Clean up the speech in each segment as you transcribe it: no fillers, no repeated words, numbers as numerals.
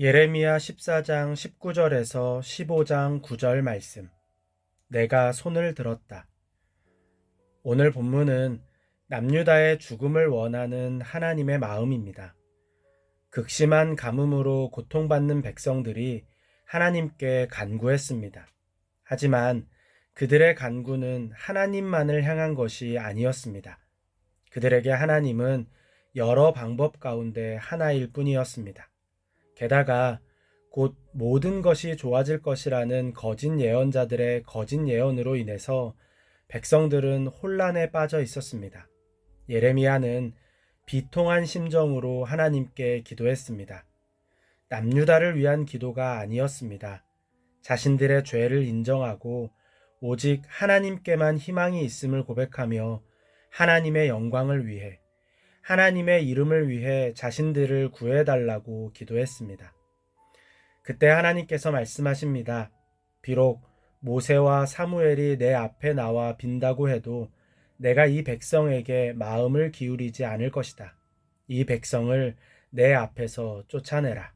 예레미야 14장 19절에서 15장 9절 말씀. 내가 손을 들었다. 오늘 본문은 남유다의 죽음을 원하는 하나님의 마음입니다. 극심한 가뭄으로 고통받는 백성들이 하나님께 간구했습니다. 하지만 그들의 간구는 하나님만을 향한 것이 아니었습니다. 그들에게 하나님은 여러 방법 가운데 하나일 뿐이었습니다. 게다가 곧 모든 것이 좋아질 것이라는 거짓 예언자들의 거짓 예언으로 인해서 백성들은 혼란에 빠져 있었습니다. 예레미야는 비통한 심정으로 하나님께 기도했습니다. 남유다를 위한 기도가 아니었습니다. 자신들의 죄를 인정하고 오직 하나님께만 희망이 있음을 고백하며 하나님의 영광을 위해, 하나님의 이름을 위해 자신들을 구해달라고 기도했습니다. 그때 하나님께서 말씀하십니다. 비록 모세와 사무엘이 내 앞에 나와 빈다고 해도 내가 이 백성에게 마음을 기울이지 않을 것이다. 이 백성을 내 앞에서 쫓아내라.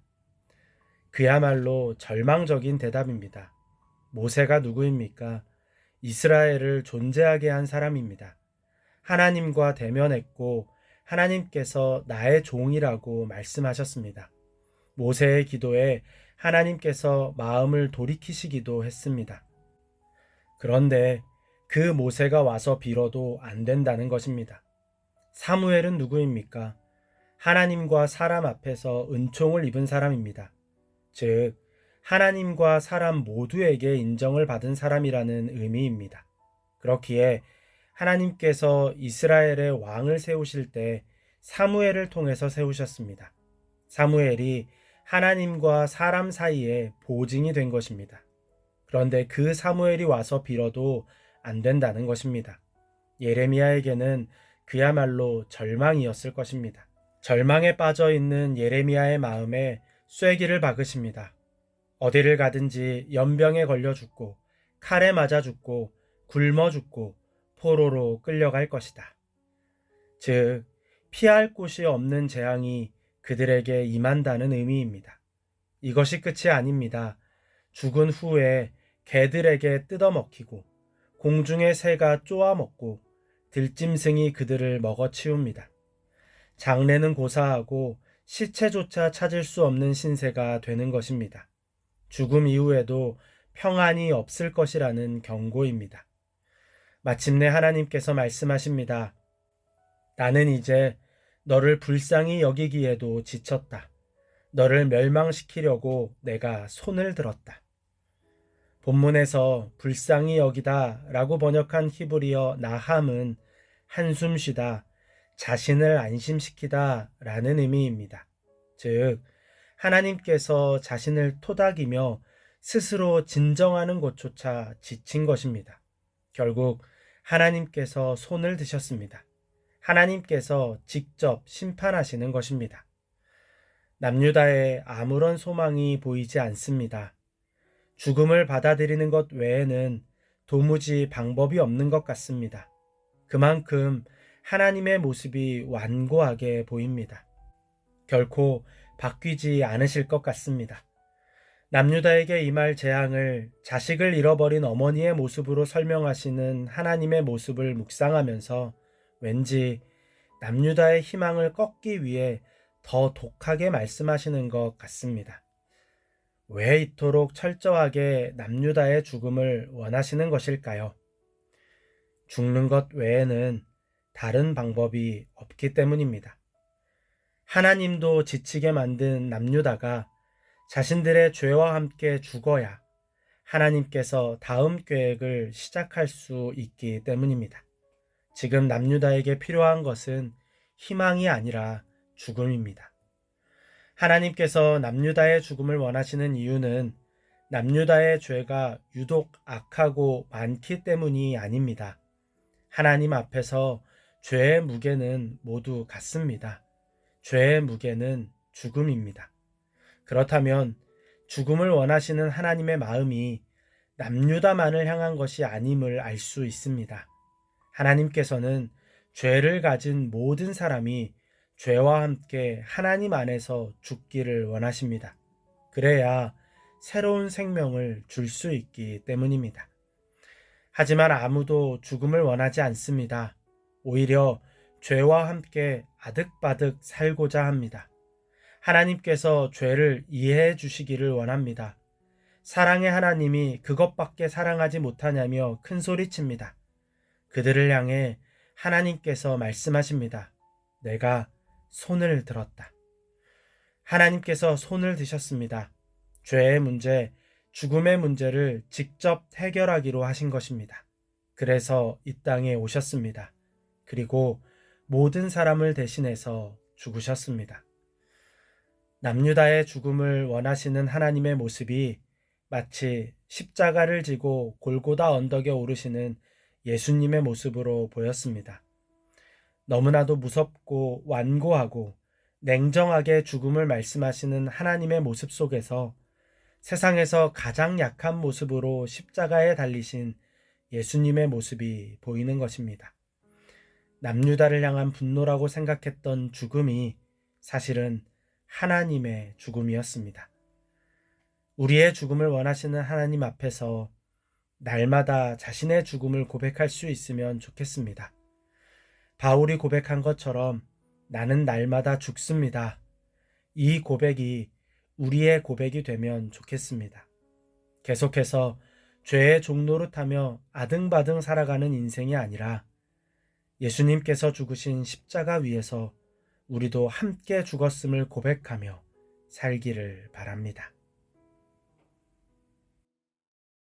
그야말로 절망적인 대답입니다. 모세가 누구입니까? 이스라엘을 존재하게 한 사람입니다. 하나님과 대면했고 하나님께서 나의 종이라고 말씀하셨습니다. 모세의 기도에 하나님께서 마음을 돌이키시기도 했습니다. 그런데 그 모세가 와서 빌어도 안 된다는 것입니다. 사무엘은 누구입니까? 하나님과 사람 앞에서 은총을 입은 사람입니다. 즉, 하나님과 사람 모두에게 인정을 받은 사람이라는 의미입니다. 그렇기에 하나님께서 이스라엘의 왕을 세우실 때 사무엘을 통해서 세우셨습니다. 사무엘이 하나님과 사람 사이에 보증이 된 것입니다. 그런데 그 사무엘이 와서 빌어도 안 된다는 것입니다. 예레미야에게는 그야말로 절망이었을 것입니다. 절망에 빠져 있는 예레미야의 마음에 쐐기를 박으십니다. 어디를 가든지 연병에 걸려 죽고 칼에 맞아 죽고 굶어 죽고 포로로 끌려갈 것이다. 즉, 피할 곳이 없는 재앙이 그들에게 임한다는 의미입니다. 이것이 끝이 아닙니다. 죽은 후에 개들에게 뜯어먹히고 공중의 새가 쪼아먹고 들짐승이 그들을 먹어치웁니다. 장래는 고사하고 시체조차 찾을 수 없는 신세가 되는 것입니다. 죽음 이후에도 평안이 없을 것이라는 경고입니다. 마침내 하나님께서 말씀하십니다. 나는 이제 너를 불쌍히 여기기에도 지쳤다. 너를 멸망시키려고 내가 손을 들었다. 본문에서 불쌍히 여기다 라고 번역한 히브리어 나함은 한숨 쉬다, 자신을 안심시키다 라는 의미입니다. 즉, 하나님께서 자신을 토닥이며 스스로 진정하는 것조차 지친 것입니다. 결국 하나님께서 손을 드셨습니다. 하나님께서 직접 심판하시는 것입니다. 남유다에 아무런 소망이 보이지 않습니다. 죽음을 받아들이는 것 외에는 도무지 방법이 없는 것 같습니다. 그만큼 하나님의 모습이 완고하게 보입니다. 결코 바뀌지 않으실 것 같습니다. 남유다에게 임할 재앙을 자식을 잃어버린 어머니의 모습으로 설명하시는 하나님의 모습을 묵상하면서 왠지 남유다의 희망을 꺾기 위해 더 독하게 말씀하시는 것 같습니다. 왜 이토록 철저하게 남유다의 죽음을 원하시는 것일까요? 죽는 것 외에는 다른 방법이 없기 때문입니다. 하나님도 지치게 만든 남유다가 자신들의 죄와 함께 죽어야 하나님께서 다음 계획을 시작할 수 있기 때문입니다. 지금 남유다에게 필요한 것은 희망이 아니라 죽음입니다. 하나님께서 남유다의 죽음을 원하시는 이유는 남유다의 죄가 유독 악하고 많기 때문이 아닙니다. 하나님 앞에서 죄의 무게는 모두 같습니다. 죄의 무게는 죽음입니다. 그렇다면 죽음을 원하시는 하나님의 마음이 남유다만을 향한 것이 아님을 알 수 있습니다. 하나님께서는 죄를 가진 모든 사람이 죄와 함께 하나님 안에서 죽기를 원하십니다. 그래야 새로운 생명을 줄 수 있기 때문입니다. 하지만 아무도 죽음을 원하지 않습니다. 오히려 죄와 함께 아득바득 살고자 합니다. 하나님께서 죄를 이해해 주시기를 원합니다. 사랑의 하나님이 그것밖에 사랑하지 못하냐며 큰 소리칩니다. 그들을 향해 하나님께서 말씀하십니다. 내가 손을 들었다. 하나님께서 손을 드셨습니다. 죄의 문제, 죽음의 문제를 직접 해결하기로 하신 것입니다. 그래서 이 땅에 오셨습니다. 그리고 모든 사람을 대신해서 죽으셨습니다. 남유다의 죽음을 원하시는 하나님의 모습이 마치 십자가를 지고 골고다 언덕에 오르시는 예수님의 모습으로 보였습니다. 너무나도 무섭고 완고하고 냉정하게 죽음을 말씀하시는 하나님의 모습 속에서 세상에서 가장 약한 모습으로 십자가에 달리신 예수님의 모습이 보이는 것입니다. 남유다를 향한 분노라고 생각했던 죽음이 사실은 하나님의 죽음이었습니다. 우리의 죽음을 원하시는 하나님 앞에서 날마다 자신의 죽음을 고백할 수 있으면 좋겠습니다. 바울이 고백한 것처럼 나는 날마다 죽습니다. 이 고백이 우리의 고백이 되면 좋겠습니다. 계속해서 죄의 종노릇하며 아등바등 살아가는 인생이 아니라 예수님께서 죽으신 십자가 위에서 우리도 함께 죽었음을 고백하며 살기를 바랍니다.